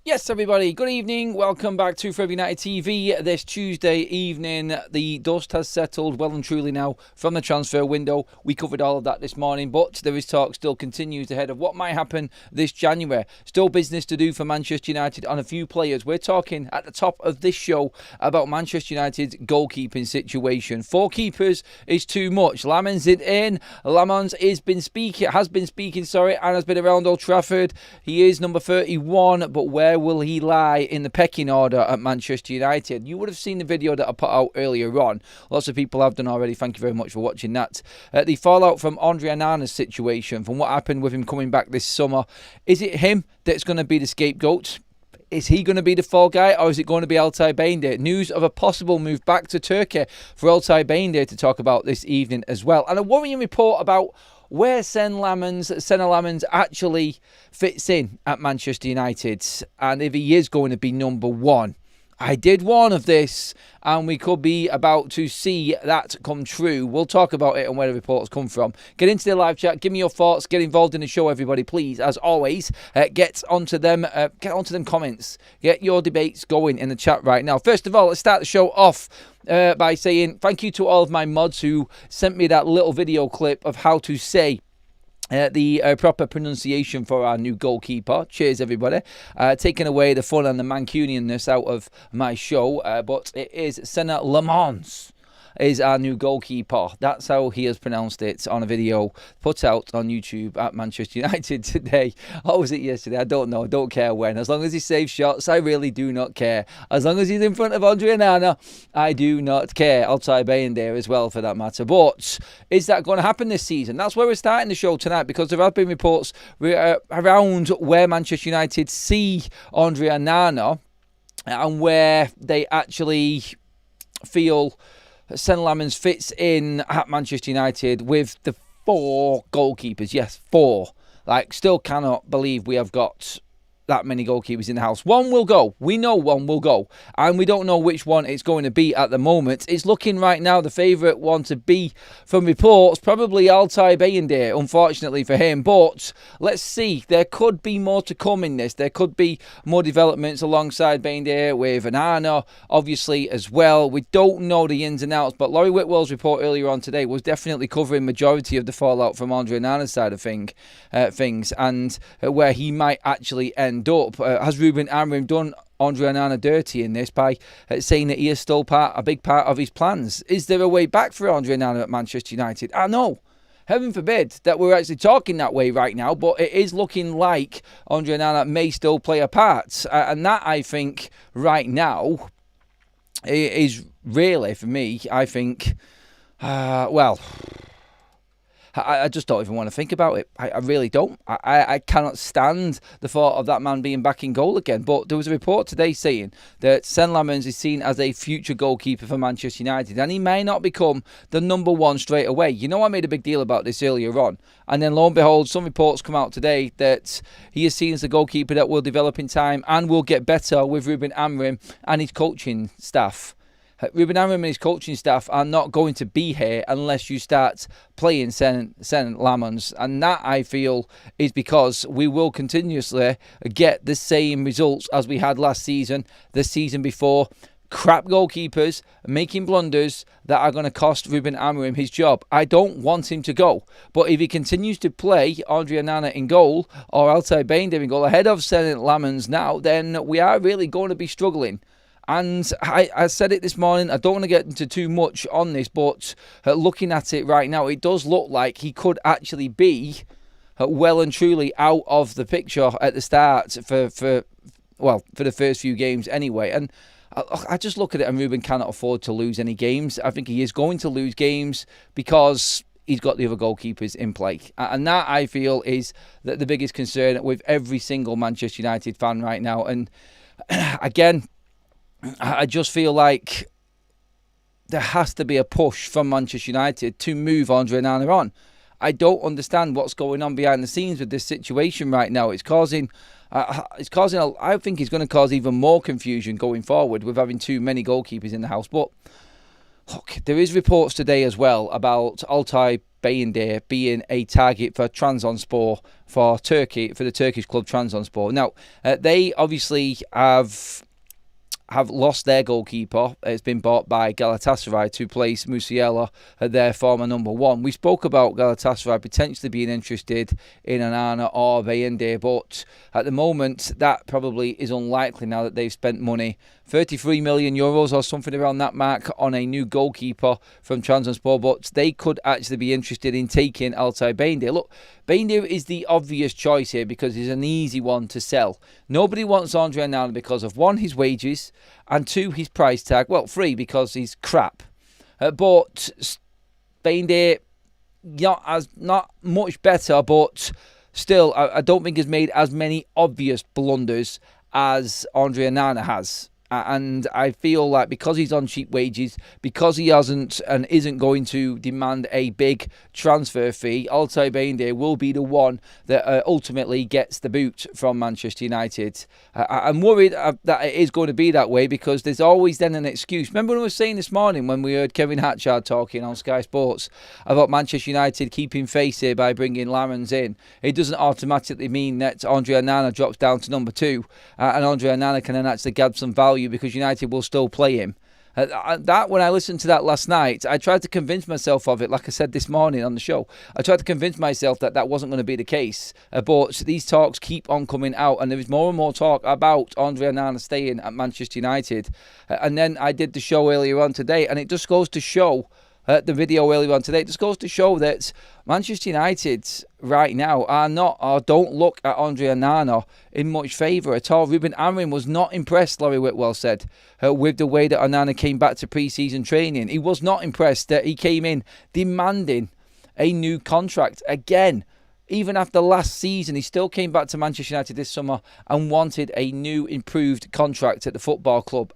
Yes, everybody, good evening. Welcome back to FUTV United TV this Tuesday evening. The dust has settled well and truly now from the transfer window. We covered all of that this morning, but there is talk still continues ahead of what might happen this January. Still business to do for Manchester United on a few players. We're talking at the top of this show about Manchester United's goalkeeping situation. 4 keepers is too much. Lammens is in. Lammens has been speaking, and has been around Old Trafford. He is number 31, but where will he lie in the pecking order at Manchester United? You would have seen the video that I put out earlier on. Lots of people have done already. Thank you very much for watching that. The fallout from Onana's situation, from what happened with him coming back this summer. Is it him that's going to be the scapegoat? Is he going to be the fall guy, or is it going to be Altay Bayindir? News of a possible move back to Turkey for Altay Bayindir to talk about this evening as well. And a worrying report about where Senna Lammens actually fits in at Manchester United, and if he is going to be number 1. I did warn of this, and we could be about to see that come true. We'll talk about it and where the reports come from. Get into the live chat, give me your thoughts, get involved in the show, everybody, please. As always, get onto them comments, get your debates going in the chat right now. First of all, let's start the show off by saying thank you to all of my mods who sent me that little video clip of how to say the proper pronunciation for our new goalkeeper. Cheers, everybody. Taking away the fun and the Mancunianness out of my show, but it is Senna Lammens is our new goalkeeper. That's how he has pronounced it on a video put out on YouTube at Manchester United today. Or was it yesterday? I don't know. I don't care when. As long as he saves shots, I really do not care. As long as he's in front of Onana, I do not care. Altay Bayindir as well, for that matter. But is that going to happen this season? That's where we're starting the show tonight, because there have been reports around where Manchester United see Onana and where they actually feel Senna Lammens fits in at Manchester United with the 4 goalkeepers. Yes, 4. Still cannot believe we have got that many goalkeepers in the house. One will go. We know one will go. And we don't know which one it's going to be at the moment. It's looking right now the favourite one to be, from reports, probably Altay Bayindir, unfortunately for him. But let's see. There could be more to come in this. There could be more developments alongside Bayindir with Onana, obviously, as well. We don't know the ins and outs, but Laurie Whitwell's report earlier on today was definitely covering majority of the fallout from Onana's side of things, and where he might actually end up. Has Ruben Amorim done Onana dirty in this by saying that he is still a big part of his plans? Is there a way back for Onana at Manchester United? I know. Heaven forbid that we're actually talking that way right now, but it is looking like Onana may still play a part. And that, I think, right now, is really, for me, I think, I just don't even want to think about it. I really don't. I cannot stand the thought of that man being back in goal again. But there was a report today saying that Senna Lammens is seen as a future goalkeeper for Manchester United, and he may not become the number 1 straight away. You know, I made a big deal about this earlier on, and then lo and behold, some reports come out today that he is seen as a goalkeeper that will develop in time and will get better with Ruben Amorim and his coaching staff. Ruben Amorim and his coaching staff are not going to be here unless you start playing Senna Lammens. And that, I feel, is because we will continuously get the same results as we had last season, the season before. Crap goalkeepers making blunders that are going to cost Ruben Amorim his job. I don't want him to go. But if he continues to play Onana in goal or Altay Bayindir in goal ahead of Senna Lammens now, then we are really going to be struggling. And I said it this morning, I don't want to get into too much on this, but looking at it right now, it does look like he could actually be well and truly out of the picture at the start for the first few games anyway. And I just look at it, and Ruben cannot afford to lose any games. I think he is going to lose games because he's got the other goalkeepers in play. And that, I feel, is the biggest concern with every single Manchester United fan right now. And again, I just feel like there has to be a push from Manchester United to move Onana on. I don't understand what's going on behind the scenes with this situation right now. I think it's going to cause even more confusion going forward with having too many goalkeepers in the house. But look, there is reports today as well about Altay Bayindir being a target for Trabzonspor for Turkey, for the Turkish club Trabzonspor. Now, they obviously have lost their goalkeeper. It's been bought by Galatasaray to place Musiala, their former number one. We spoke about Galatasaray potentially being interested in Onana or Bayindir, but at the moment that probably is unlikely now that they've spent money, 33 million euros or something around that mark, on a new goalkeeper from Trabzonspor, but they could actually be interested in taking Altay Bayindir. Look, Bayindir is the obvious choice here because he's an easy one to sell. Nobody wants Andre Onana because of, one, his wages, and two, his price tag. Well, three, because he's crap. But Bayindir, not much better, but still, I don't think he's made as many obvious blunders as Andre Onana has. And I feel like because he's on cheap wages, because he hasn't and isn't going to demand a big transfer fee, Altay Bayindir will be the one that ultimately gets the boot from Manchester United. I'm worried that it is going to be that way because there's always then an excuse. Remember what I was saying this morning when we heard Kevin Hatchard talking on Sky Sports about Manchester United keeping face here by bringing Lammens in? It doesn't automatically mean that Andre Onana drops down to number two and Andre Onana can then actually grab some value because United will still play him. That when I listened to that last night, I tried to convince myself of it, like I said this morning on the show. I tried to convince myself that that wasn't going to be the case. But these talks keep on coming out, and there is more and more talk about Andre Onana staying at Manchester United. And then I did the show earlier on today, and it just goes to show, the video earlier on today, it just goes to show that Manchester United right now are not, or don't look at Andre Onana in much favour at all. Ruben Amorim was not impressed, Laurie Whitwell said, with the way that Onana came back to pre-season training. He was not impressed that he came in demanding a new contract again. Even after last season, he still came back to Manchester United this summer and wanted a new, improved contract at the football club.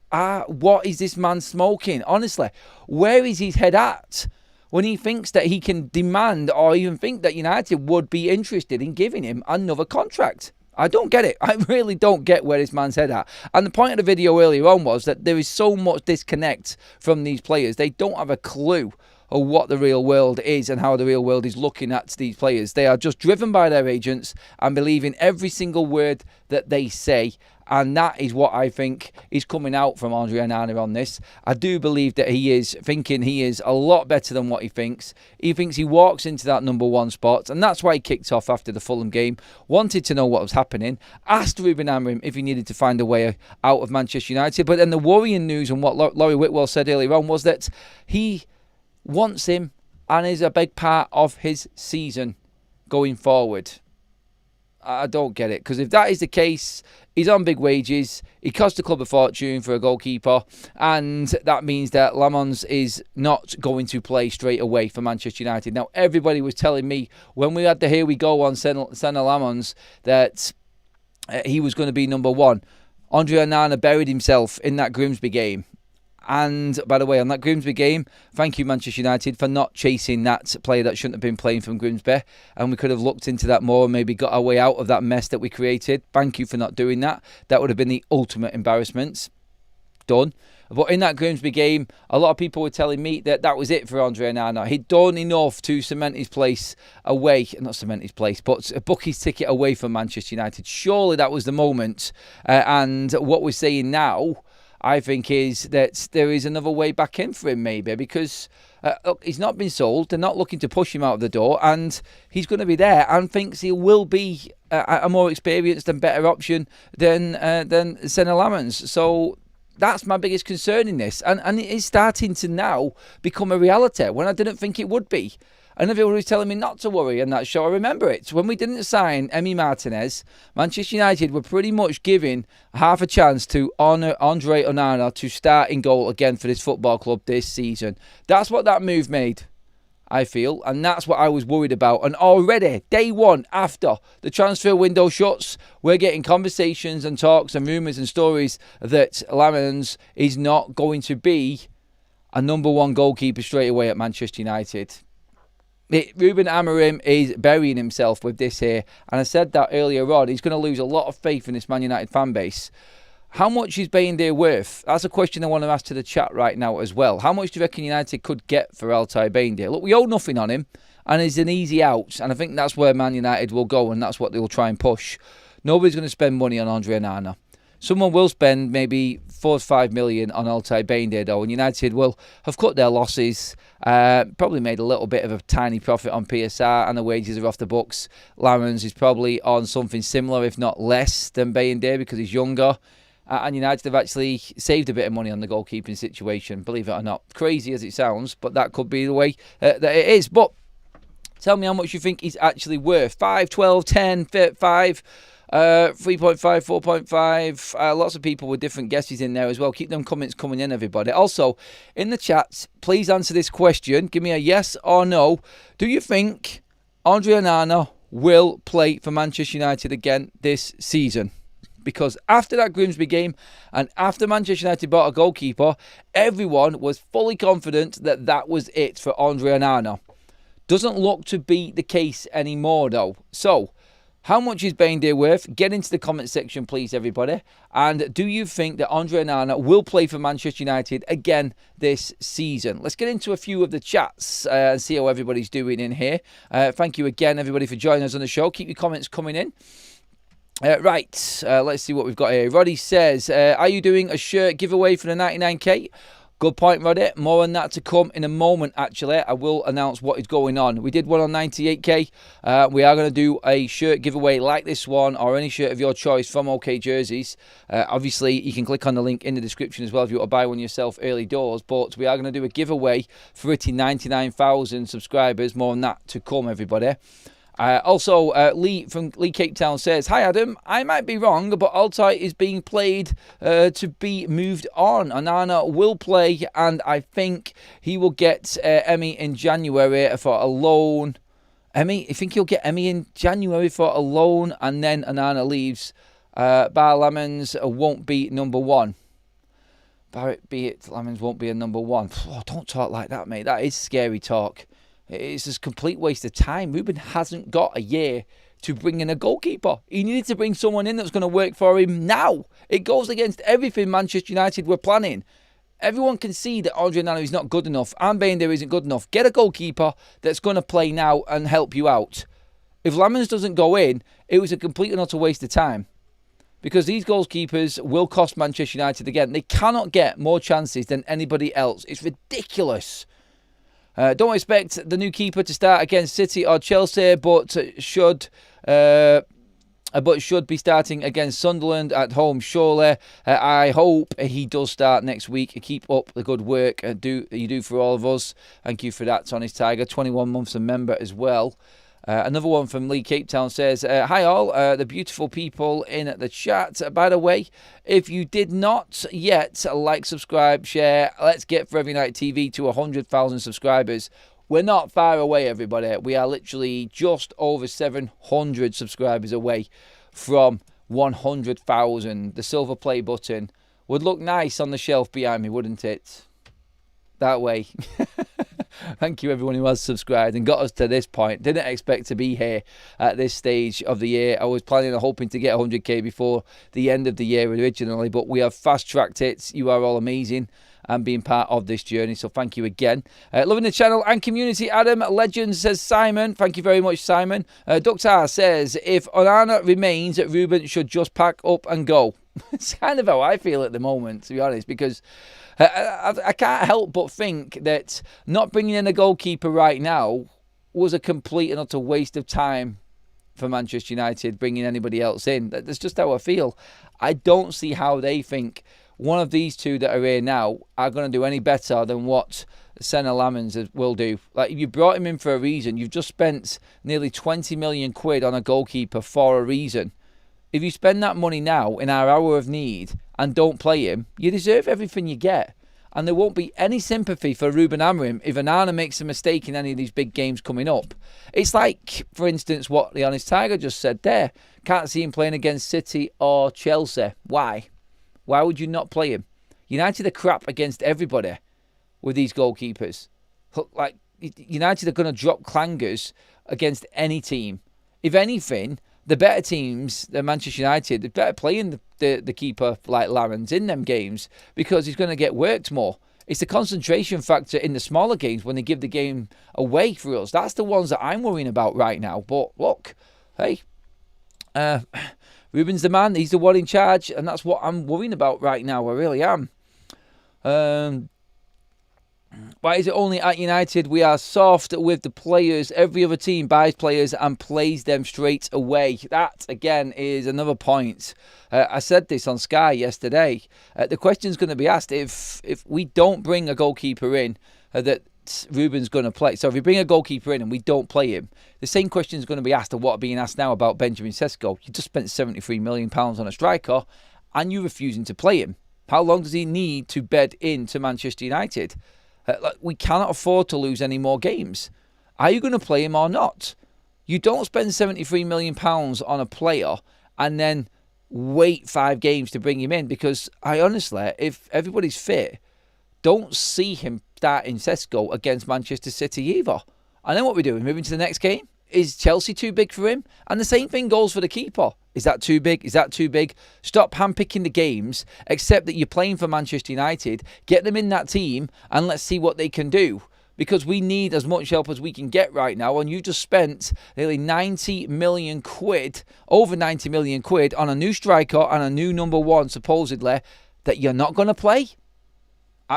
What is this man smoking? Honestly, where is his head at when he thinks that he can demand or even think that United would be interested in giving him another contract? I don't get it. I really don't get where this man's head at. And the point of the video earlier on was that there is so much disconnect from these players. They don't have a clue of what the real world is and how the real world is looking at these players. They are just driven by their agents and believing every single word that they say. And that is what I think is coming out from Andre Onana on this. I do believe that he is thinking he is a lot better than what he thinks. He thinks he walks into that number one spot. And that's why he kicked off after the Fulham game. Wanted to know what was happening. Asked Ruben Amorim if he needed to find a way out of Manchester United. But then the worrying news and what Laurie Whitwell said earlier on was that he wants him and is a big part of his season going forward. I don't get it, because if that is the case, he's on big wages, he cost the club a fortune for a goalkeeper, and that means that Lammens is not going to play straight away for Manchester United. Now, everybody was telling me when we had the Here We Go on Senna Lammens that he was going to be number one. Andre Onana buried himself in that Grimsby game. And, by the way, on that Grimsby game, thank you, Manchester United, for not chasing that player that shouldn't have been playing from Grimsby. And we could have looked into that more and maybe got our way out of that mess that we created. Thank you for not doing that. That would have been the ultimate embarrassment. Done. But in that Grimsby game, a lot of people were telling me that that was it for Andre Onana. He'd done enough to cement his place away. Not cement his place, but book his ticket away from Manchester United. Surely that was the moment. And what we're saying now, I think, is that there is another way back in for him, maybe, because look, he's not been sold. They're not looking to push him out of the door, and he's going to be there and thinks he will be a more experienced and better option than Senna Lammens. So that's my biggest concern in this, and it is starting to now become a reality when I didn't think it would be. And everyone was telling me not to worry on that show. I remember it. When we didn't sign Emi Martinez, Manchester United were pretty much giving half a chance to Andre Onana to start in goal again for this football club this season. That's what that move made, I feel. And that's what I was worried about. And already, day one after the transfer window shuts, we're getting conversations and talks and rumours and stories that Lammens is not going to be a number one goalkeeper straight away at Manchester United. Ruben Amorim is burying himself with this here, and I said that earlier on. He's going to lose a lot of faith in this Man United fan base. How much is Bayindir worth? That's a question I want to ask to the chat right now as well. How much do you reckon United could get for Altay Bayindir? Look, we owe nothing on him, and is an easy out. And I think that's where Man United will go, and that's what they'll try and push. Nobody's going to spend money on Andre Onana. Someone will spend maybe 4 to 5 million on Altay Bayindir, though, and United will have cut their losses, probably made a little bit of a tiny profit on PSR, and the wages are off the books. Lammens is probably on something similar, if not less, than Bayindir because he's younger. And United have actually saved a bit of money on the goalkeeping situation, believe it or not. Crazy as it sounds, but that could be the way that it is. But tell me how much you think he's actually worth. 5, 12, 10, 5... 3.5, 4.5. Lots of people with different guesses in there as well. Keep them comments coming in, everybody. Also, in the chats, please answer this question. Give me a yes or no. Do you think Andre Onana will play for Manchester United again this season? Because after that Grimsby game and after Manchester United bought a goalkeeper, everyone was fully confident that that was it for Andre Onana. Doesn't look to be the case anymore, though. So, how much is Bayindir worth? Get into the comment section, please, everybody. And do you think that Andre Onana will play for Manchester United again this season? Let's get into a few of the chats and see how everybody's doing in here. Thank you again, everybody, for joining us on the show. Keep your comments coming in. Let's see what we've got here. Roddy says, are you doing a shirt giveaway for the 99k? Good point, Roddy. More on that to come in a moment, actually. I will announce what is going on. We did one on 98k. We are going to do a shirt giveaway like this one or any shirt of your choice from OK Jerseys. Obviously, you can click on the link in the description as well if you want to buy one yourself early doors. But we are going to do a giveaway for hitting 99,000 subscribers. More on that to come, everybody. Also, Lee from Lee Cape Town says, hi Adam, I might be wrong, but Altay is being played to be moved on. Onana will play, and I think he will get Emmy in January for a loan. Emmy, you think he'll get Emmy in January for a loan, and then Onana leaves? Bar Lammens won't be number one. Lammens won't be a number one. Oh, don't talk like that, mate. That is scary talk. It's just a complete waste of time. Ruben hasn't got a year to bring in a goalkeeper. He needed to bring someone in that's going to work for him now. It goes against everything Manchester United were planning. Everyone can see that Andre Onana is not good enough and Bayindir isn't good enough. Get a goalkeeper that's going to play now and help you out. If Lammens doesn't go in, it was a complete and utter waste of time. Because these goalkeepers will cost Manchester United again. They cannot get more chances than anybody else. It's ridiculous. Don't expect the new keeper to start against City or Chelsea, but should be starting against Sunderland at home, surely. I hope he does start next week. Keep up the good work you do for all of us. Thank you for that, Tony's Tiger. 21 months a member as well. Another one from Lee Cape Town says, hi all, the beautiful people in the chat. By the way, if you did not yet like, subscribe, share, let's get Forever United TV to 100,000 subscribers. We're not far away, everybody. We are literally just over 700 subscribers away from 100,000. The silver play button would look nice on the shelf behind me, wouldn't it? That way. Thank you everyone who has subscribed and got us to this point. Didn't expect to be here at this stage of the year. I was planning on hoping to get 100k before the end of the year originally, but we have fast-tracked it. You are all amazing and being part of this journey, so thank you again. Loving the channel and community, Adam. Legends, says Simon. Thank you very much, Simon. Dr. says, if Onana remains, Ruben should just pack up and go. It's kind of how I feel at the moment, to be honest, because I can't help but think that not bringing in a goalkeeper right now was a complete and utter waste of time for Manchester United, bringing anybody else in. That's just how I feel. I don't see how they think one of these two that are here now are going to do any better than what Senna Lammens will do. Like, if you brought him in for a reason, you've just spent nearly 20 million quid on a goalkeeper for a reason. If you spend that money now in our hour of need and don't play him, you deserve everything you get. And there won't be any sympathy for Ruben Amorim if Onana makes a mistake in any of these big games coming up. It's like, for instance, what the Honest Tiger just said there. Can't see him playing against City or Chelsea. Why? Why would you not play him? United are crap against everybody with these goalkeepers. Like, United are going to drop clangers against any team. If anything, the better teams, the Manchester United, they're better playing the keeper like Lammens in them games because he's going to get worked more. It's the concentration factor in the smaller games when they give the game away for us. That's the ones that I'm worrying about right now. But look, hey, Ruben's the man. He's the one in charge, and that's what I'm worrying about right now. I really am. Why is it only at United we are soft with the players? Every other team buys players and plays them straight away. That, again, is another point. I said this on Sky yesterday. The question's going to be asked if we don't bring a goalkeeper in that Ruben's going to play. So if we bring a goalkeeper in and we don't play him, the same question is going to be asked of what are being asked now about Benjamin Sesko. You just spent £73 million on a striker and you're refusing to play him. How long does he need to bed into Manchester United? We cannot afford to lose any more games. Are you going to play him or not? You don't spend £73 million on a player and then wait 5 games to bring him in, because I honestly, if everybody's fit, don't see him starting Sesko against Manchester City either. And then what we do? We move into the next game? Is Chelsea too big for him? And the same thing goes for the keeper. Is that too big? Is that too big? Stop handpicking the games. Accept that you're playing for Manchester United. Get them in that team and let's see what they can do. Because we need as much help as we can get right now. And you just spent nearly 90 million quid, over 90 million quid, on a new striker and a new number 1, supposedly, that you're not going to play.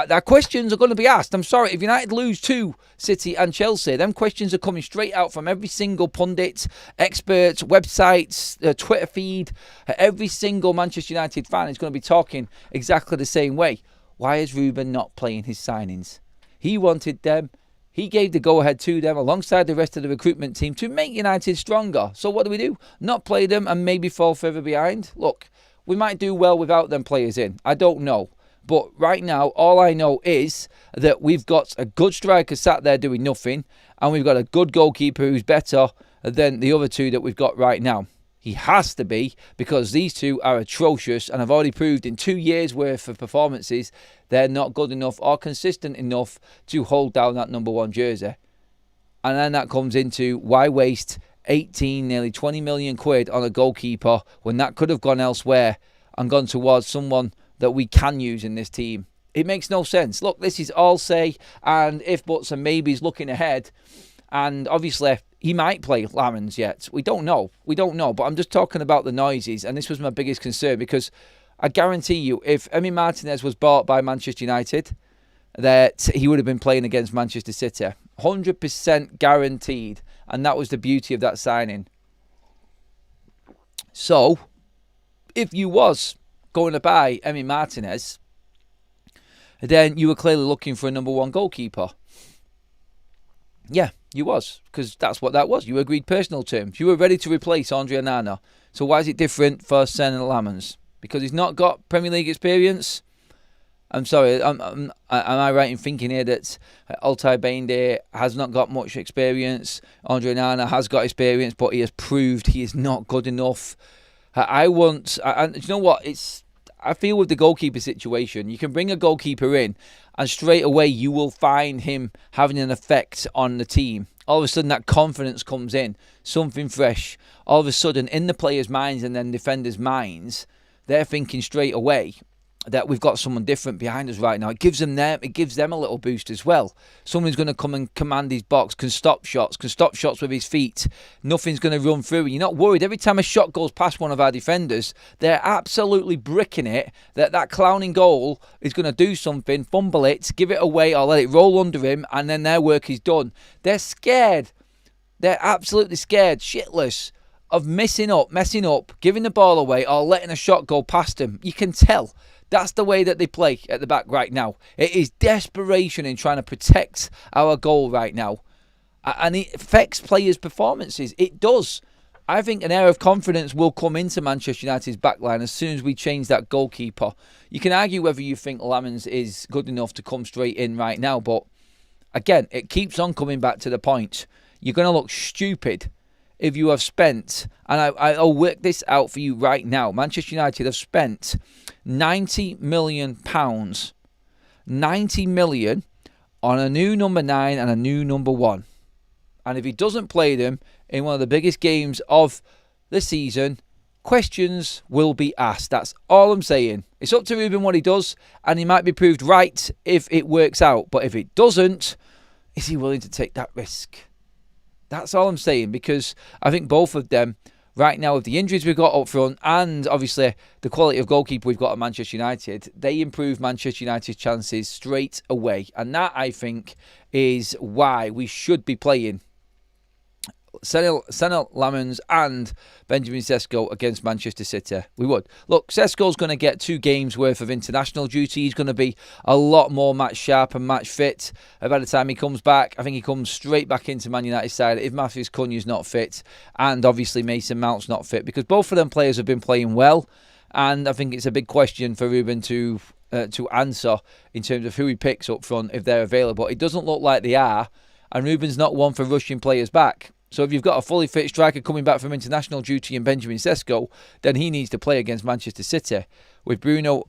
That questions are going to be asked. I'm sorry, if United lose to City and Chelsea, them questions are coming straight out from every single pundit, experts, websites, Twitter feed. Every single Manchester United fan is going to be talking exactly the same way. Why is Ruben not playing his signings? He wanted them. He gave the go-ahead to them alongside the rest of the recruitment team to make United stronger. So what do? Not play them and maybe fall further behind? Look, we might do well without them players in. I don't know. But right now, all I know is that we've got a good striker sat there doing nothing, and we've got a good goalkeeper who's better than the other two that we've got right now. He has to be, because these two are atrocious, and I've already proved in 2 years' worth of performances they're not good enough or consistent enough to hold down that number 1 jersey. And then that comes into why waste 18, nearly 20 million quid on a goalkeeper when that could have gone elsewhere and gone towards someone that we can use in this team. It makes no sense. Look, this is all say and if, buts and maybes looking ahead. And obviously, he might play Lammens yet. We don't know. But I'm just talking about the noises. And this was my biggest concern, because I guarantee you, if Emi Martinez was bought by Manchester United, that he would have been playing against Manchester City. 100% guaranteed. And that was the beauty of that signing. So, if you was going to buy Emi Martinez, then you were clearly looking for a number 1 goalkeeper. Yeah, you was, because that's what that was. You agreed personal terms. You were ready to replace Onana. So why is it different for Senna Lammens? Because he's not got Premier League experience? I'm sorry, am I right in thinking here that Altay Bayindir has not got much experience? Onana has got experience, but he has proved he is not good enough. And you know what? I feel with the goalkeeper situation, you can bring a goalkeeper in and straight away you will find him having an effect on the team. All of a sudden that confidence comes in, something fresh. All of a sudden in the players' minds and then defenders' minds, they're thinking straight away that we've got someone different behind us right now. It gives them a little boost as well. Someone's going to come and command his box, can stop shots with his feet. Nothing's going to run through. You're not worried. Every time a shot goes past one of our defenders, they're absolutely bricking it that clowning goal is going to do something, fumble it, give it away, or let it roll under him, and then their work is done. They're scared. They're absolutely scared, shitless, of messing up, giving the ball away, or letting a shot go past them. You can tell. That's the way that they play at the back right now. It is desperation in trying to protect our goal right now. And it affects players' performances. It does. I think an air of confidence will come into Manchester United's backline as soon as we change that goalkeeper. You can argue whether you think Lammens is good enough to come straight in right now. But again, it keeps on coming back to the point. You're going to look stupid if you have spent, and I'll work this out for you right now, Manchester United have spent £90 million. 90 million on a new number 9 and a new number 1. And if he doesn't play them in one of the biggest games of the season, questions will be asked. That's all I'm saying. It's up to Ruben what he does, and he might be proved right if it works out. But if it doesn't, is he willing to take that risk? That's all I'm saying, because I think both of them, right now, with the injuries we've got up front and obviously the quality of goalkeeper we've got at Manchester United, they improve Manchester United's chances straight away. And that, I think, is why we should be playing Senna Lammens and Benjamin Sesko against Manchester City. We would. Look, Sesko's going to get 2 games worth of international duty. He's going to be a lot more match sharp and match fit by the time he comes back. I think he comes straight back into Man United's side if Matheus Cunha's not fit, and obviously Mason Mount's not fit, because both of them players have been playing well, and I think it's a big question for Ruben to answer in terms of who he picks up front if they're available. It doesn't look like they are, and Ruben's not one for rushing players back. So if you've got a fully fit striker coming back from international duty in Benjamin Sesko, then he needs to play against Manchester City with Bruno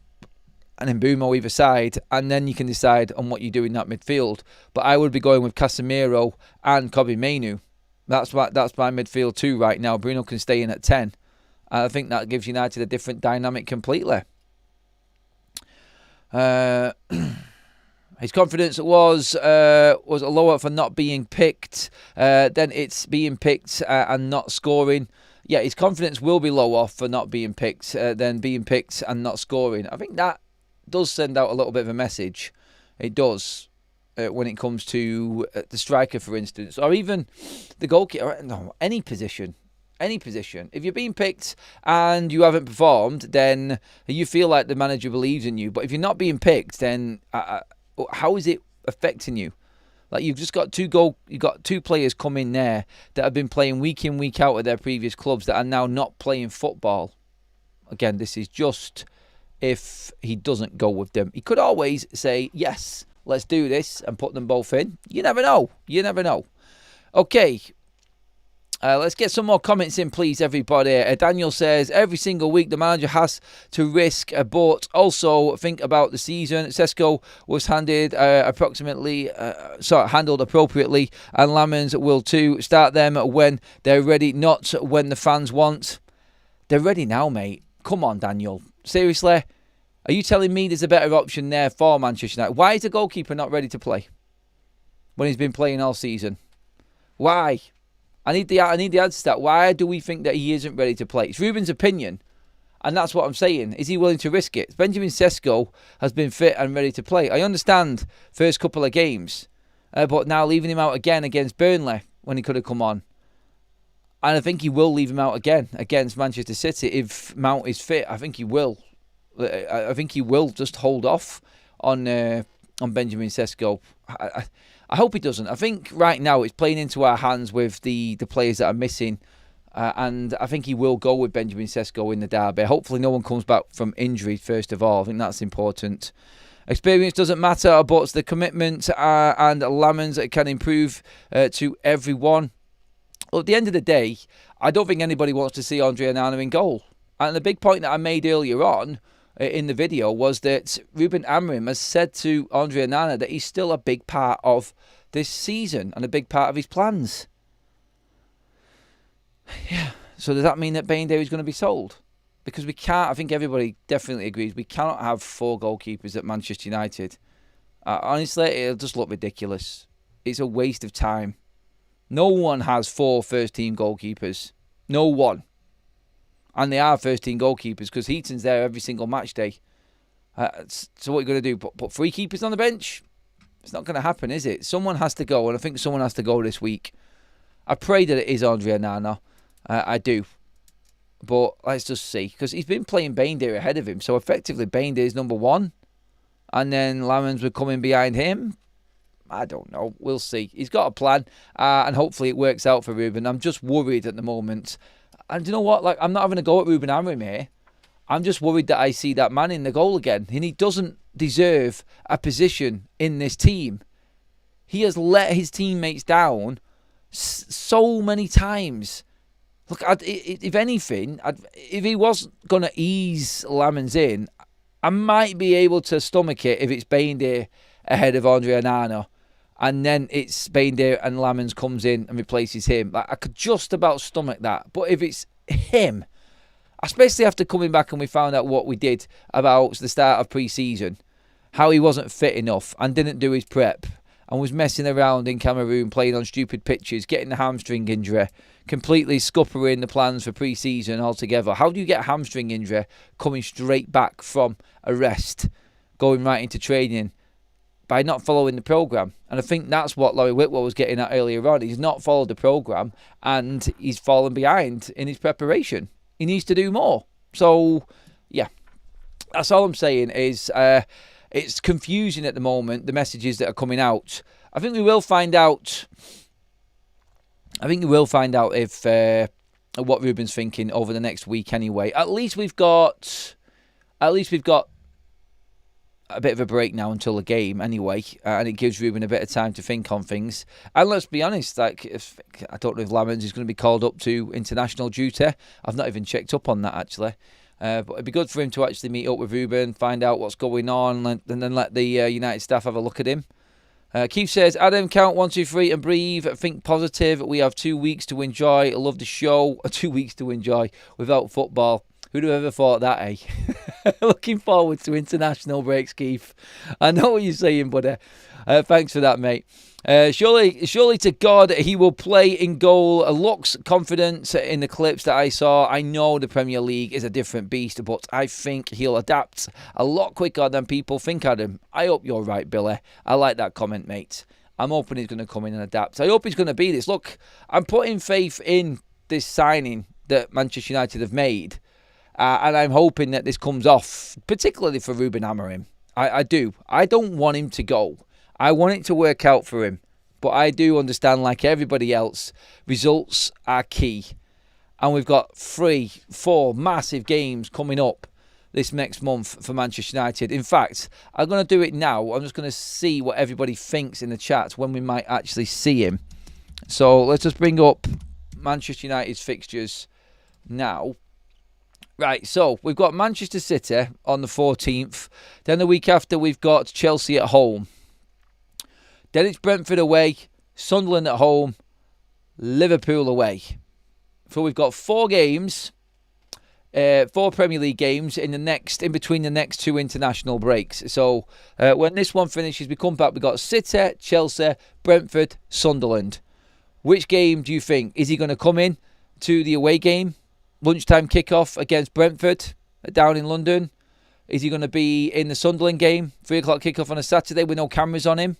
and Mbeumo either side, and then you can decide on what you do in that midfield. But I would be going with Casemiro and Kobbie Mainoo. That's my midfield too right now. Bruno can stay in at 10. And I think that gives United a different dynamic completely. His confidence was lower for not being picked. Then it's being picked and not scoring. Yeah, his confidence will be lower for not being picked than being picked and not scoring. I think that does send out a little bit of a message. It does when it comes to the striker, for instance, or even the goalkeeper. No, any position. Any position. If you're being picked and you haven't performed, then you feel like the manager believes in you. But if you're not being picked, then how is it affecting you? Like, you've got two players come in there that have been playing week in, week out at their previous clubs that are now not playing football. Again, this is just if he doesn't go with them. He could always say, yes, let's do this, and put them both in. You never know. You never know. Okay. Let's get some more comments in, please, everybody. Daniel says, every single week the manager has to risk, but also think about the season. Sesko was handled appropriately, and Lammens will too. Start them when they're ready, not when the fans want. They're ready now, mate. Come on, Daniel. Seriously? Are you telling me there's a better option there for Manchester United? Why is the goalkeeper not ready to play when he's been playing all season? Why? I need the answer to that. Why do we think that he isn't ready to play? It's Ruben's opinion, and that's what I'm saying. Is he willing to risk it? Benjamin Sesko has been fit and ready to play. I understand first couple of games, but now leaving him out again against Burnley when he could have come on. And I think he will leave him out again against Manchester City if Mount is fit. I think he will. I think he will just hold off on Benjamin Sesko. I hope he doesn't. I think right now it's playing into our hands with the players that are missing. And I think he will go with Benjamin Sesko in the derby. Hopefully no one comes back from injury, first of all. I think that's important. Experience doesn't matter, but the commitment and Lammens can improve to everyone. Well, at the end of the day, I don't think anybody wants to see Andre Onana in goal. And the big point that I made earlier on in the video was that Ruben Amorim has said to Andre Onana that he's still a big part of this season and a big part of his plans. Yeah. So does that mean that Bayindir is going to be sold? Because we can't, I think everybody definitely agrees, we cannot have 4 goalkeepers at Manchester United. Honestly, it'll just look ridiculous. It's a waste of time. No one has 4 first-team goalkeepers. No one. And they are first-team goalkeepers because Heaton's there every single match day. So what are you going to do? Put 3 keepers on the bench? It's not going to happen, is it? Someone has to go, and I think someone has to go this week. I pray that it is Andre Onana. I do. But let's just see. Because he's been playing Bayindir ahead of him. So effectively, Bayindir is number 1. And then Lammens would come in behind him. I don't know. We'll see. He's got a plan. And hopefully it works out for Ruben. I'm just worried at the moment. And do you know what? Like, I'm not having a go at Ruben Amorim here. I'm just worried that I see that man in the goal again. And he doesn't deserve a position in this team. He has let his teammates down so many times. Look, if anything, if he was going to ease Lammens in, I might be able to stomach it if it's Bayindir ahead of Andre Onana. And then it's Bayindir and Lammens comes in and replaces him. Like, I could just about stomach that. But if it's him, especially after coming back and we found out what we did about the start of pre-season, how he wasn't fit enough and didn't do his prep and was messing around in Cameroon, playing on stupid pitches, getting the hamstring injury, completely scuppering the plans for pre-season altogether. How do you get a hamstring injury coming straight back from a rest, going right into training? By not following the programme. And I think that's what Laurie Whitwell was getting at earlier on. He's not followed the programme and he's fallen behind in his preparation. He needs to do more. So, yeah, that's all I'm saying is it's confusing at the moment, the messages that are coming out. I think we will find out. I think we will find out if what Ruben's thinking over the next week anyway. At least we've got a bit of a break now until the game anyway, and it gives Ruben a bit of time to think on things. And let's be honest, I don't know if Lammens is going to be called up to international duty. I've not even checked up on that actually. But it'd be good for him to actually meet up with Ruben, find out what's going on, and then let the United staff have a look at him. Keith says, Adam, count 1, 2, 3 and breathe. Think positive. We have 2 weeks to enjoy. I love the show. 2 weeks to enjoy without football. Who'd have ever thought that, eh? Looking forward to international breaks, Keith. I know what you're saying, buddy. Thanks for that, mate. Surely to God, he will play in goal. Looks confident in the clips that I saw. I know the Premier League is a different beast, but I think he'll adapt a lot quicker than people think, Adam. I hope you're right, Billy. I like that comment, mate. I'm hoping he's going to come in and adapt. I hope he's going to be this. Look, I'm putting faith in this signing that Manchester United have made. And I'm hoping that this comes off, particularly for Ruben Amorim. I do. I don't want him to go. I want it to work out for him. But I do understand, like everybody else, results are key. And we've got 3, 4 massive games coming up this next month for Manchester United. In fact, I'm going to do it now. I'm just going to see what everybody thinks in the chat when we might actually see him. So let's just bring up Manchester United's fixtures now. Right, so we've got Manchester City on the 14th. Then the week after, we've got Chelsea at home. Then it's Brentford away, Sunderland at home, Liverpool away. So we've got 4 games, 4 Premier League games in between the next 2 international breaks. So when this one finishes, we come back. We've got City, Chelsea, Brentford, Sunderland. Which game do you think? Is he going to come in to the away game? Lunchtime kickoff against Brentford down in London. Is he going to be in the Sunderland game? 3 o'clock kickoff on a Saturday with no cameras on him.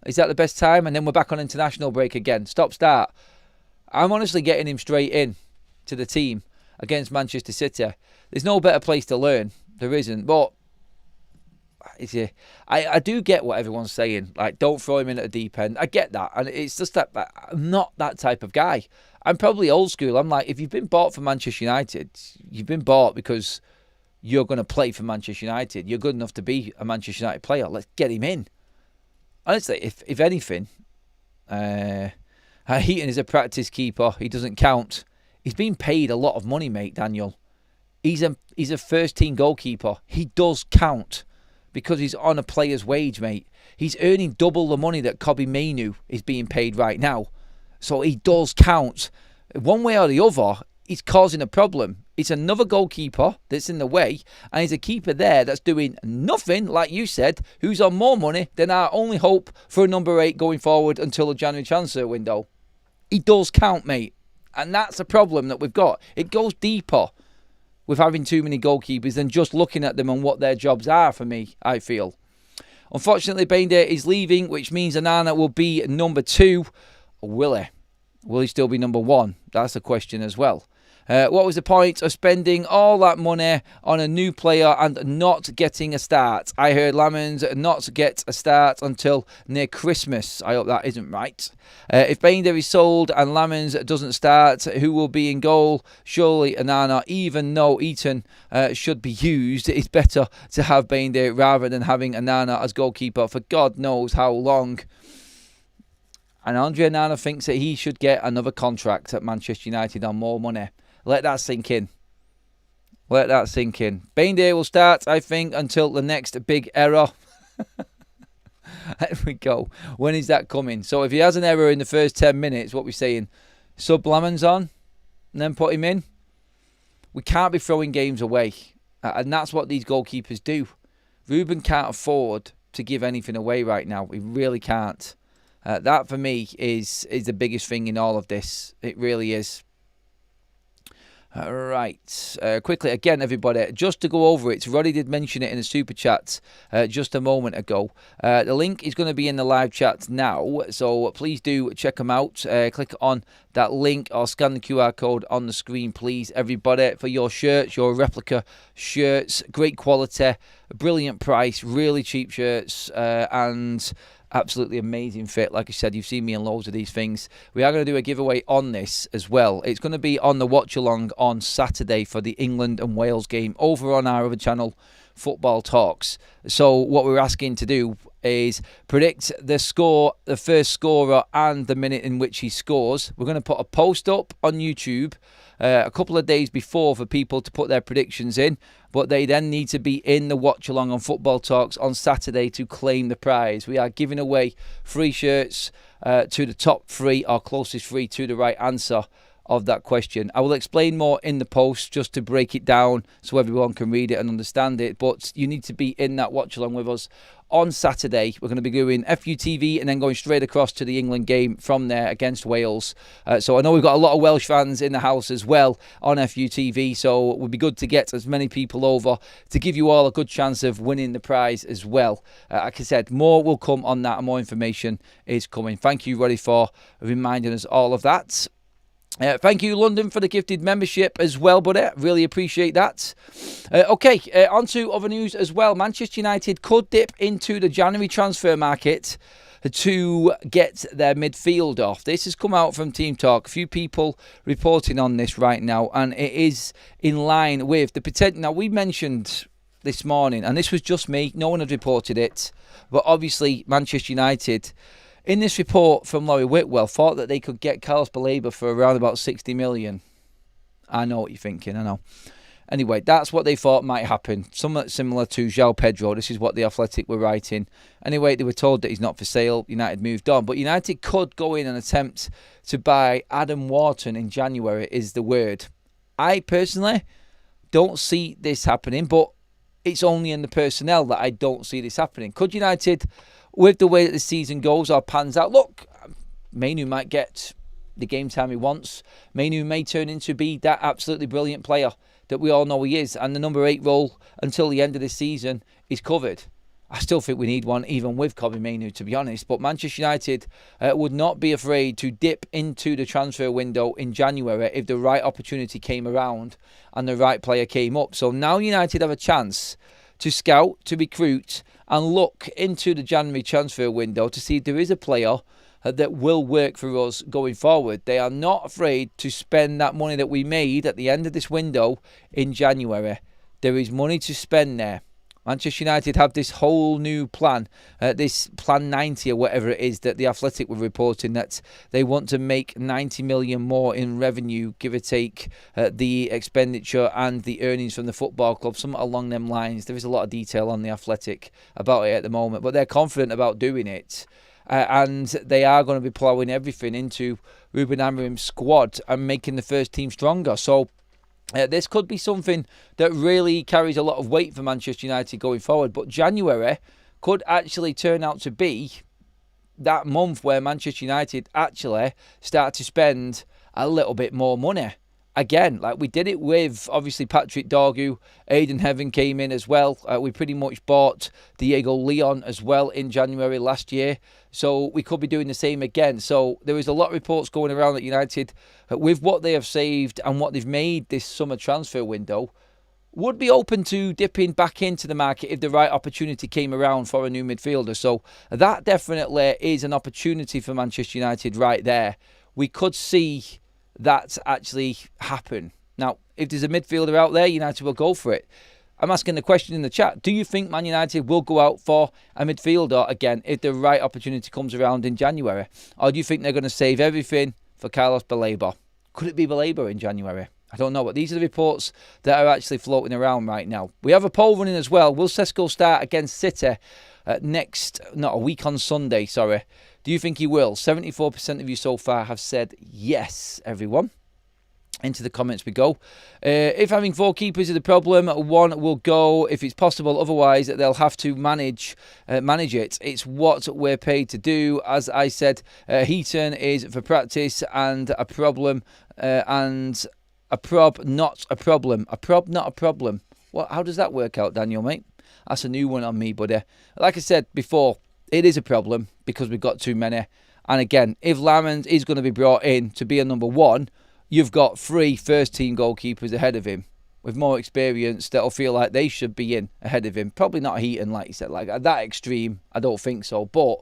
Is that the best time? And then we're back on international break again. Stop start. I'm honestly getting him straight in to the team against Manchester City. There's no better place to learn. There isn't. But I do get what everyone's saying. Like, don't throw him in at the deep end. I get that. And it's just that I'm not that type of guy. I'm probably old school. I'm like, if you've been bought for Manchester United, you've been bought because you're going to play for Manchester United. You're good enough to be a Manchester United player. Let's get him in. Honestly, if anything, Heaton is a practice keeper. He doesn't count. He's been paid a lot of money, mate, Daniel. He's a first-team goalkeeper. He does count because he's on a player's wage, mate. He's earning double the money that Kobbie Mainoo is being paid right now. So he does count. One way or the other, he's causing a problem. It's another goalkeeper that's in the way, and he's a keeper there that's doing nothing, like you said, who's on more money than our only hope for a number 8 going forward until the January transfer window. He does count, mate. And that's a problem that we've got. It goes deeper with having too many goalkeepers than just looking at them and what their jobs are for me, I feel. Unfortunately, Bayindir is leaving, which means Onana will be number 2. Will he? Will he still be number 1? That's a question as well. What was the point of spending all that money on a new player and not getting a start? I heard Lammens not get a start until near Christmas. I hope that isn't right. If Bayindir is sold and Lammens doesn't start, who will be in goal? Surely Onana, even though Eaton should be used, it's better to have Bayindir rather than having Onana as goalkeeper for God knows how long. And Andre Onana thinks that he should get another contract at Manchester United on more money. Let that sink in. Let that sink in. Bayindir will start, I think, until the next big error. There we go. When is that coming? So if he has an error in the first 10 minutes, what we're saying, sub Lammens on and then put him in. we can't be throwing games away. And that's what these goalkeepers do. Ruben can't afford to give anything away right now. He really can't. That, for me, is the biggest thing in all of this. It really is. Right, quickly again, everybody, just to go over it, Roddy did mention it in a super chat just a moment ago. The link is going to be in the live chat now, so please do check them out. Click on that link or scan the QR code on the screen, please, everybody, for your shirts, your replica shirts. Great quality, brilliant price, really cheap shirts, and absolutely amazing fit. Like I said, you've seen me in loads of these things. We are going to do a giveaway on this as well. It's going to be on the watch along on Saturday for the England and Wales game over on our other channel, Football Talks. So what we're asking to do is predict the score, the first scorer, and the minute in which he scores. We're going to put a post up on YouTube a couple of days before for people to put their predictions in, but they then need to be in the watch along on Football Talks on Saturday to claim the prize. We are giving away free shirts to the top 3 or closest 3 to the right answer of that question. I will explain more in the post just to break it down so everyone can read it and understand it, but you need to be in that watch along with us on Saturday. We're going to be doing FUTV and then going straight across to the England game from there against Wales. So I know we've got a lot of Welsh fans in the house as well on FUTV, so it would be good to get as many people over to give you all a good chance of winning the prize as well. Like I said, more will come on that and more information is coming. Thank you, Roddy, for reminding us all of that. Thank you, London, for the gifted membership as well, buddy. Really appreciate that. Okay, on to other news as well. Manchester United could dip into the January transfer market to get their midfield off. This has come out from Team Talk. A few people reporting on this right now, and it is in line with the potential. Now, we mentioned this morning, and this was just me. No one had reported it, but obviously Manchester United, in this report from Laurie Whitwell, thought that they could get Carlos Baleba for around about 60 million. I know what you're thinking, I know. Anyway, that's what they thought might happen. Somewhat similar to João Pedro. This is what the Athletic were writing. Anyway, they were told that he's not for sale. United moved on. But United could go in and attempt to buy Adam Wharton in January, is the word. I personally don't see this happening, but it's only in the personnel that I don't see this happening. Could United, with the way that the season goes or pans out, look, Mainu might get the game time he wants. Mainu may turn into be that absolutely brilliant player that we all know he is, and the number 8 role until the end of this season is covered. I still think we need one, even with Kobbie Mainu, to be honest. But Manchester United would not be afraid to dip into the transfer window in January if the right opportunity came around and the right player came up. So now United have a chance to scout, to recruit, and look into the January transfer window to see if there is a player that will work for us going forward. They are not afraid to spend that money that we made at the end of this window in January. There is money to spend there. Manchester United have this whole new plan, this Plan 90 or whatever it is that the Athletic were reporting, that they want to make 90 million more in revenue, give or take the expenditure and the earnings from the football club, something along them lines. There is a lot of detail on the Athletic about it at the moment, but they're confident about doing it. And they are going to be ploughing everything into Ruben Amorim's squad and making the first team stronger. So this could be something that really carries a lot of weight for Manchester United going forward. But January could actually turn out to be that month where Manchester United actually start to spend a little bit more money. Again, like we did it with, obviously, Patrick Dorgu. Aidan Heaven came in as well. We pretty much bought Diego Leon as well in January last year. So we could be doing the same again. So there is a lot of reports going around that United, with what they have saved and what they've made this summer transfer window, would be open to dipping back into the market if the right opportunity came around for a new midfielder. So that definitely is an opportunity for Manchester United right there. We could see that actually happen. Now, if there's a midfielder out there, United will go for it. I'm asking the question in the chat. Do you think Man United will go out for a midfielder again if the right opportunity comes around in January? Or do you think they're going to save everything for Carlos Baleba? Could it be Baleba in January? I don't know, but these are the reports that are actually floating around right now. We have a poll running as well. Will Sesko start against City a week on Sunday, sorry. Do you think he will? 74% of you so far have said yes, everyone. Into the comments we go. If having 4 keepers is the problem, 1 will go if it's possible. Otherwise, they'll have to manage it. It's what we're paid to do. As I said, Heaton is for practice and a problem, and a prob, not a problem. A prob, not a problem. How does that work out, Daniel, mate? That's a new one on me, buddy. Like I said before, it is a problem because we've got too many. And again, if Lammens is going to be brought in to be a number 1, you've got 3 first-team goalkeepers ahead of him with more experience that'll feel like they should be in ahead of him. Probably not Heaton, like you said. Like at that extreme, I don't think so. But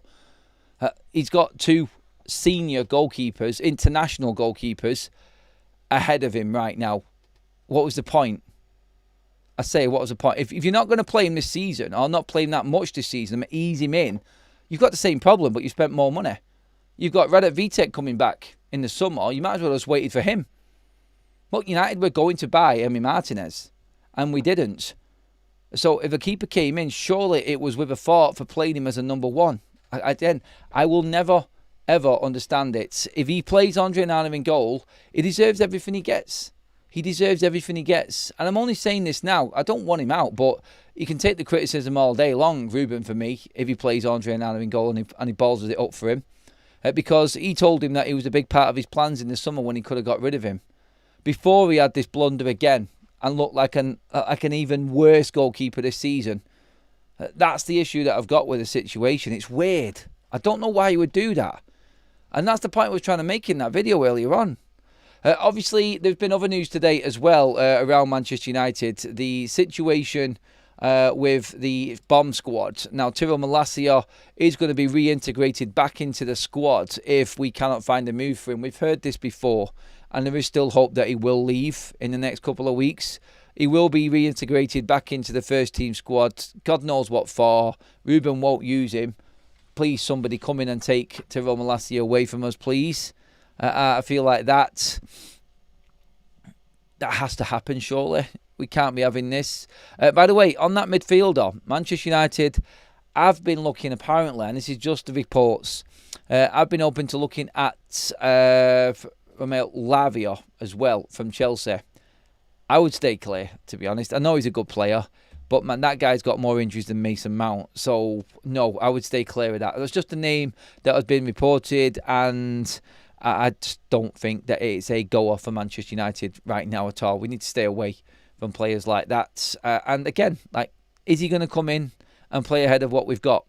he's got 2 senior goalkeepers, international goalkeepers, ahead of him right now. What was the point? I say, what was the point? If you're not going to play him this season, or not play him that much this season, and ease him in, you've got the same problem, but you spent more money. You've got Radek Vitek coming back in the summer. You might as well have just waited for him. But United were going to buy Emi Martinez, and we didn't. So if a keeper came in, surely it was with a thought for playing him as a number 1. I will never, ever understand it. If he plays Andre Onana in goal, he deserves everything he gets. He deserves everything he gets. And I'm only saying this now. I don't want him out, but he can take the criticism all day long, Ruben, for me, if he plays Andre Onana in goal and he balls it up for him. Because he told him that he was a big part of his plans in the summer when he could have got rid of him. Before he had this blunder again and looked like an even worse goalkeeper this season. That's the issue that I've got with the situation. It's weird. I don't know why he would do that. And that's the point I was trying to make in that video earlier on. Obviously, there's been other news today as well around Manchester United. The situation with the bomb squad. Now, Tyrell Malacia is going to be reintegrated back into the squad if we cannot find a move for him. We've heard this before, and there is still hope that he will leave in the next couple of weeks. He will be reintegrated back into the first team squad. God knows what for. Ruben won't use him. Please, somebody come in and take Tyrell Malacia away from us, please. I feel like that has to happen, surely. We can't be having this. By the way, on that midfielder, Manchester United have been looking, apparently, and this is just the reports, I've been open to looking at Romeo Lavia as well from Chelsea. I would stay clear, to be honest. I know he's a good player, but man, that guy's got more injuries than Mason Mount. So, no, I would stay clear of that. It was just a name that has been reported, and I just don't think that it's a goer for Manchester United right now at all. We need to stay away from players like that. And again, like, is he going to come in and play ahead of what we've got?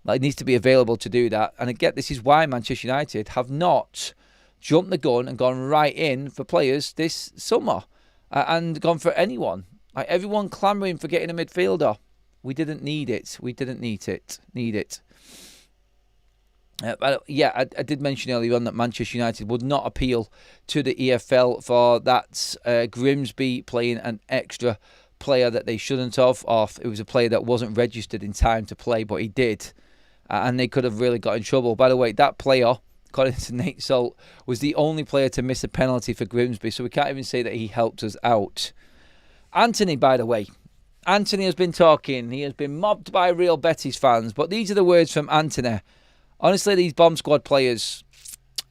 Like, he needs to be available to do that. And again, this is why Manchester United have not jumped the gun and gone right in for players this summer and gone for anyone. Like, everyone clamouring for getting a midfielder. We didn't need it. We didn't need it. I did mention earlier on that Manchester United would not appeal to the EFL for that Grimsby playing an extra player that they shouldn't have, or it was a player that wasn't registered in time to play, but he did. And they could have really got in trouble. By the way, that player, according to Nate Salt, was the only player to miss a penalty for Grimsby, so we can't even say that he helped us out. Antony, by the way. Antony has been talking. He has been mobbed by Real Betis fans, but these are the words from Antony. Honestly, these bomb squad players,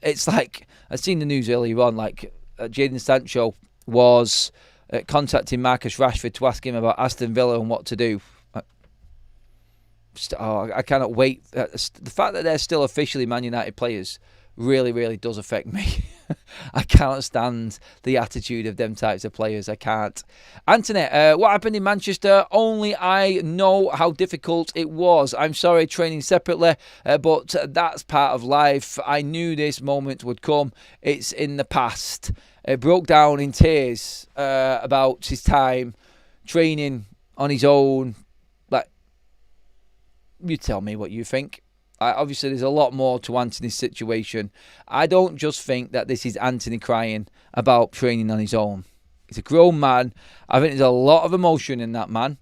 it's like, I've seen the news earlier on, like Jadon Sancho was contacting Marcus Rashford to ask him about Aston Villa and what to do. I cannot wait. The fact that they're still officially Man United players really, really does affect me. I can't stand the attitude of them types of players. I can't. Antony, what happened in Manchester? Only I know how difficult it was. I'm sorry, training separately, but that's part of life. I knew this moment would come. It's in the past. Broke down in tears about his time training on his own. Like, you tell me what you think. Obviously, there's a lot more to Antony's situation. I don't just think that this is Antony crying about training on his own. He's a grown man. I think there's a lot of emotion in that man.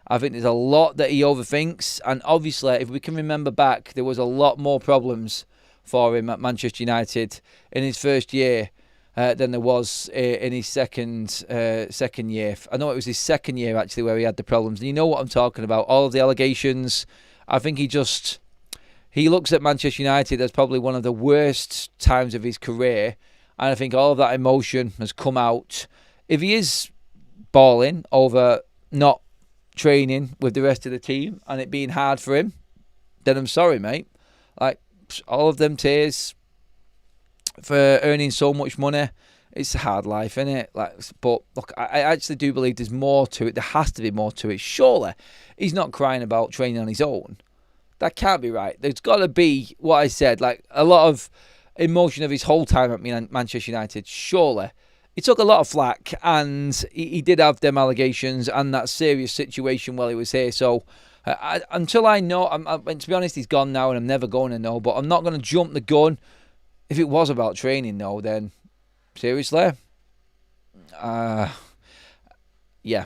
I think there's a lot that he overthinks. And obviously, if we can remember back, there was a lot more problems for him at Manchester United in his first year than there was in his second year. I know it was his second year, actually, where he had the problems. And you know what I'm talking about. All of the allegations. I think he looks at Manchester United as probably one of the worst times of his career, And I think all of that emotion has come out. If he is balling over not training with the rest of the team and it being hard for him, then I'm sorry, mate. Like, all of them tears for earning so much money, it's a hard life, isn't it? Like, but look, I actually do believe there's more to it. There has to be more to it. Surely he's not crying about training on his own. That can't be right. There's got to be, what I said, like a lot of emotion of his whole time at Manchester United. Surely he took a lot of flack, and he did have them allegations and that serious situation while he was here. So until I know, to be honest, he's gone now, and I'm never going to know. But I'm not going to jump the gun. If it was about training, though, then seriously, yeah,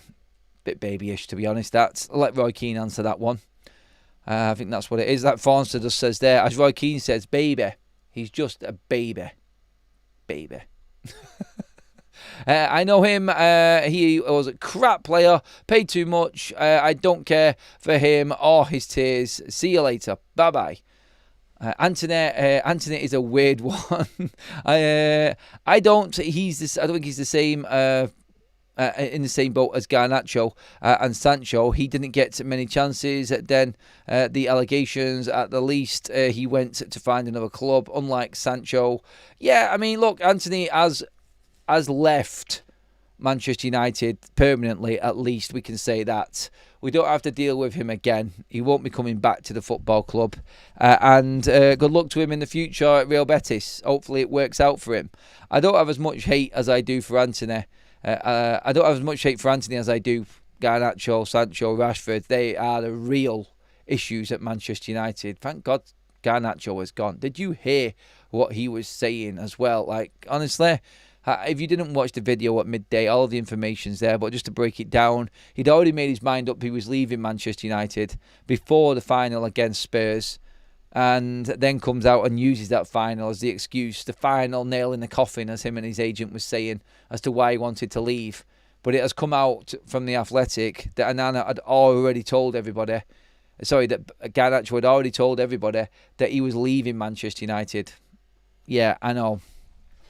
bit babyish, to be honest. I'll let Roy Keane answer that one. I think that's what it is. That Forster just says there, as Roy Keane says, baby. He's just a baby. Baby. I know him. He was a crap player. Paid too much. I don't care for him or his tears. See you later. Bye-bye. Antony is a weird one. I don't think he's the same in the same boat as Garnacho and Sancho. He didn't get many chances. Then the allegations, at the least, he went to find another club. Unlike Sancho, yeah. I mean, look, Antony has left Manchester United permanently. At least we can say that. We don't have to deal with him again. He won't be coming back to the football club. And good luck to him in the future at Real Betis. Hopefully it works out for him. I don't have as much hate as I do for Antony. I don't have as much hate for Antony as I do Garnacho, Sancho, Rashford. They are the real issues at Manchester United. Thank God Garnacho was gone. Did you hear what he was saying as well? Like, honestly, if you didn't watch the video at midday, all the information's there. But just to break it down, he'd already made his mind up he was leaving Manchester United before the final against Spurs. And then comes out and uses that final as the excuse, the final nail in the coffin, as him and his agent was saying, as to why he wanted to leave. But it has come out from The Athletic that Onana had already told everybody, that Garnacho had already told everybody that he was leaving Manchester United. Yeah, I know.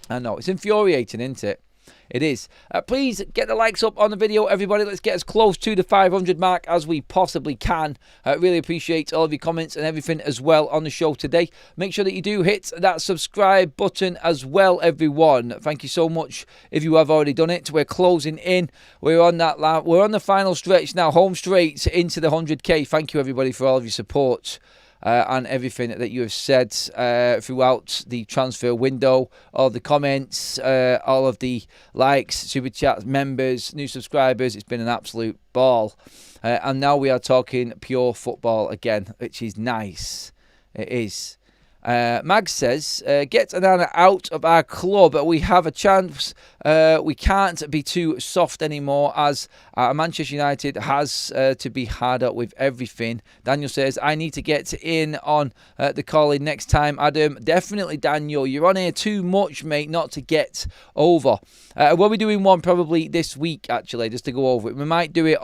It's infuriating, isn't it? It is. Please get the likes up on the video, everybody. Let's get as close to the 500 mark as we possibly can. Really appreciate all of your comments and everything as well on the show today. Make sure that you do hit that subscribe button as well, everyone. Thank you so much if you have already done it. We're closing in. We're on the final stretch now, home straight into the 100k. Thank you, everybody, for all of your support. And everything that you have said throughout the transfer window, all the comments, all of the likes, super chats, members, new subscribers. It's been an absolute ball. And now we are talking pure football again, which is nice. It is. Mag says, get Onana out of our club. We have a chance. We can't be too soft anymore, as Manchester United has to be harder with everything. Daniel says, I need to get in on the calling next time, Adam. Definitely, Daniel. You're on here too much, mate, not to get over. We'll be doing one probably this week, actually, just to go over it. We might do it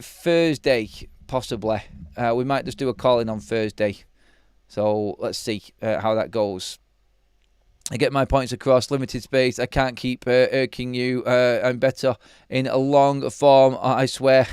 Thursday, possibly. We might just do a calling on Thursday. So let's see how that goes. I get my points across, limited space. I can't keep irking you. I'm better in a long form, I swear.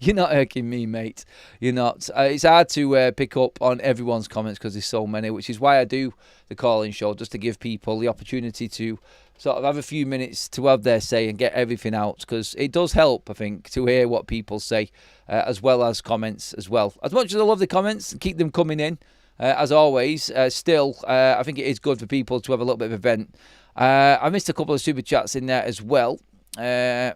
You're not irking me, mate. You're not. It's hard to pick up on everyone's comments because there's so many, which is why I do the call-in show, just to give people the opportunity to sort of have a few minutes to have their say and get everything out, because it does help, I think, to hear what people say, as well as comments as well. As much as I love the comments, keep them coming in. As always, still, I think it is good for people to have a little bit of a vent. I missed a couple of super chats in there as well. I'm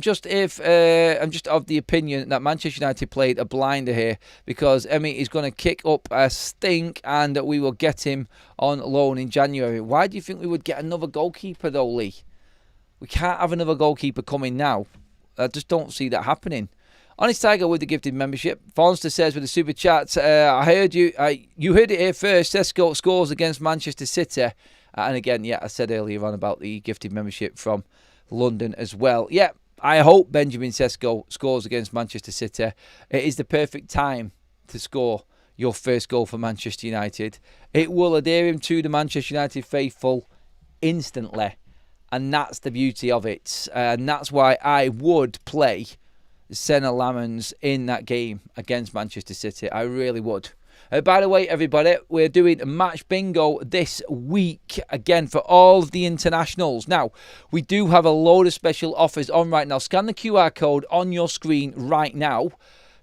just of the opinion that Manchester United played a blinder here, because Emi is going to kick up a stink and we will get him on loan in January. Why do you think we would get another goalkeeper though, Lee? We can't have another goalkeeper coming now. I just don't see that happening. Honest Tiger with the gifted membership. Fonster says with the super chat, I heard you. You heard it here first. Sesko scores against Manchester City. And again, yeah, I said earlier on about the gifted membership from London as well. Yeah, I hope Benjamin Sesko scores against Manchester City. It is the perfect time to score. your first goal for Manchester United. It will endear him to the Manchester United faithful instantly. And that's the beauty of it. And that's why I would play Senna Lammens in that game against Manchester City. I really would. By the way, everybody, we're doing match bingo this week again for all of the internationals. Now, we do have a load of special offers on right now. Scan the QR code on your screen right now.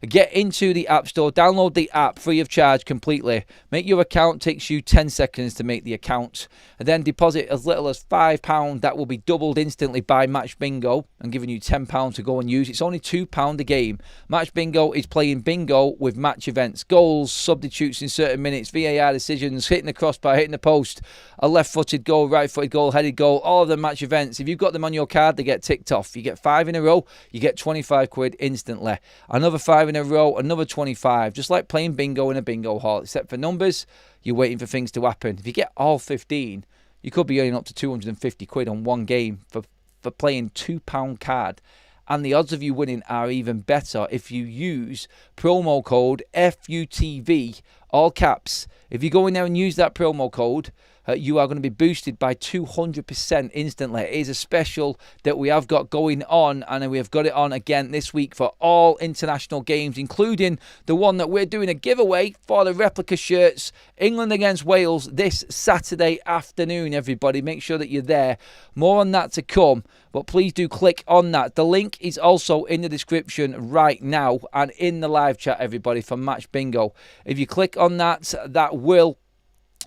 Get into the App Store, download the app free of charge completely. Make your account, takes you 10 seconds to make the account. And then deposit as little as £5. That will be doubled instantly by Match Bingo and giving you £10 to go and use. It's only £2 a game. Match Bingo is playing bingo with match events, goals, substitutes in certain minutes, VAR decisions, hitting the crossbar, hitting the post, a left-footed goal, right-footed goal, headed goal, all of the match events. If you've got them on your card, they get ticked off. You get 5 in a row, you get 25 quid instantly. Another 5 in a row, another 25. Just like playing bingo in a bingo hall, except for numbers, you're waiting for things to happen. If you get all 15, you could be earning up to 250 quid on one game for playing £2 card. And the odds of you winning are even better if you use promo code FUTV, all caps. If you go in there and use that promo code, you are going to be boosted by 200% instantly. It is a special that we have got going on, and we have got it on again this week for all international games, including the one that we're doing a giveaway for the replica shirts, England against Wales, this Saturday afternoon, everybody. Make sure that you're there. More on that to come, but please do click on that. The link is also in the description right now and in the live chat, everybody, for Match Bingo. If you click on that, that will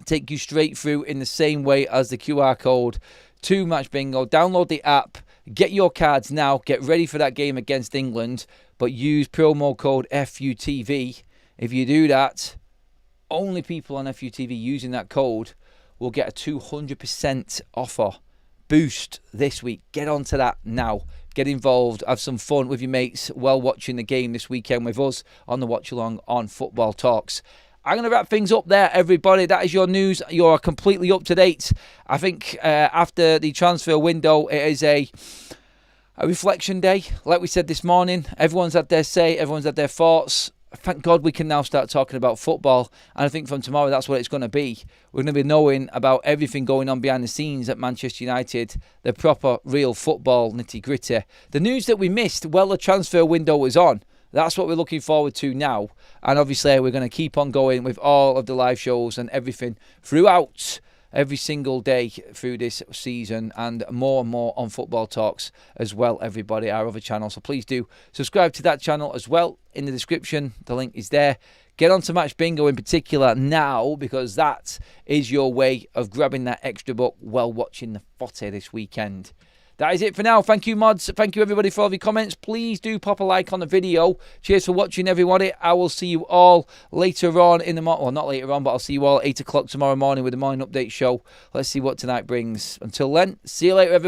take you straight through in the same way as the QR code to Match Bingo. Download the app, get your cards now, get ready for that game against England, but use promo code FUTV. If you do that, only people on FUTV using that code will get a 200% offer boost this week. Get onto that now. Get involved, have some fun with your mates while watching the game this weekend with us on the Watch Along on Football Talks. I'm going to wrap things up there, everybody. That is your news. You're completely up to date. I think after the transfer window, it is a reflection day. Like we said this morning, everyone's had their say, everyone's had their thoughts. Thank God we can now start talking about football. And I think from tomorrow, that's what it's going to be. We're going to be knowing about everything going on behind the scenes at Manchester United, the proper, real football nitty-gritty. The news that we missed while the transfer window was on, that's what we're looking forward to now. And obviously, we're going to keep on going with all of the live shows and everything throughout every single day through this season, and more on Football Talks as well, everybody, our other channel. So please do subscribe to that channel as well. In the description, the link is there. Get on to Match Bingo in particular now, because that is your way of grabbing that extra buck while watching the footy this weekend. That is it for now. Thank you, mods. Thank you, everybody, for all your comments. Please do pop a like on the video. Cheers for watching, everybody. I will see you all later on in the morning. Well, not later on, but I'll see you all at 8 o'clock tomorrow morning with the morning update show. Let's see what tonight brings. Until then, see you later, everybody.